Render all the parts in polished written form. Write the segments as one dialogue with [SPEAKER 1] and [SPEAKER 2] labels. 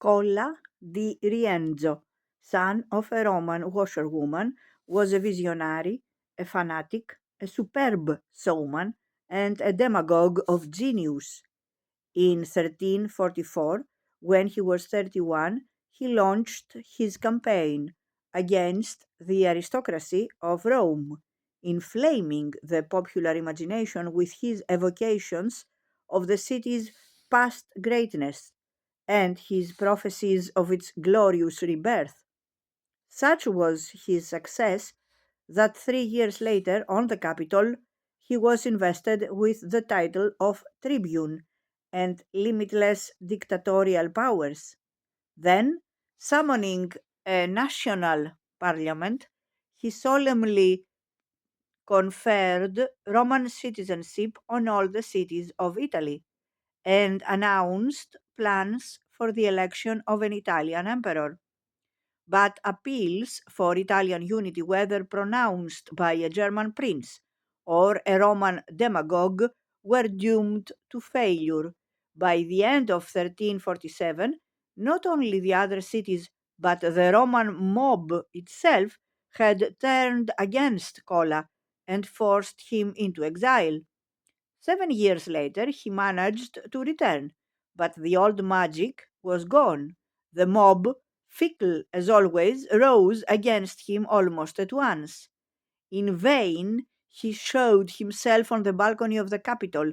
[SPEAKER 1] Colla di Rienzo, son of a Roman washerwoman, was a visionary, a fanatic, a superb showman, and a demagogue of genius. In 1344, when he was 31, he launched his campaign against the aristocracy of Rome, inflaming the popular imagination with his evocations of the city's past greatness and his prophecies of its glorious rebirth. Such was his success that 3 years later, on the Capitol, he was invested with the title of tribune and limitless dictatorial powers. Then, summoning a national parliament, he solemnly conferred Roman citizenship on all the cities of Italy and announced plans for the election of an Italian emperor. But appeals for Italian unity, whether pronounced by a German prince or a Roman demagogue, were doomed to failure. By the end of 1347, not only the other cities but the Roman mob itself had turned against Cola and forced him into exile. 7 years later, he managed to return, but the old magic was gone. The mob, fickle as always, rose against him almost at once. In vain, he showed himself on the balcony of the Capitol,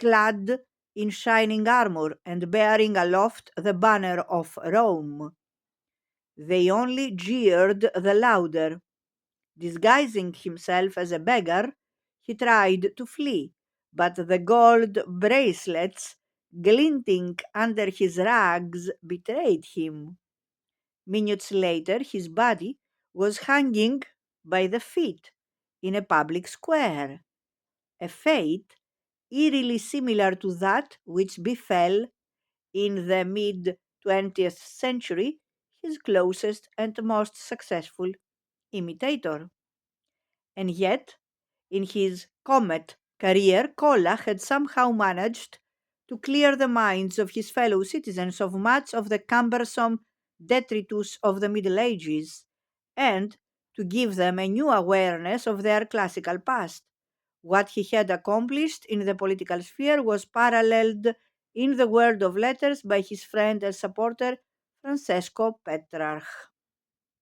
[SPEAKER 1] clad in shining armor and bearing aloft the banner of Rome. They only jeered the louder. Disguising himself as a beggar, he tried to flee, but the gold bracelets glinting under his rags betrayed him. Minutes later, his body was hanging by the feet in a public square, a fate eerily similar to that which befell in the mid 20th century his closest and most successful imitator. And yet, in his comet career, Colla had somehow managed to clear the minds of his fellow citizens of much of the cumbersome detritus of the Middle Ages and to give them a new awareness of their classical past. What he had accomplished in the political sphere was paralleled in the world of letters by his friend and supporter Francesco Petrarch.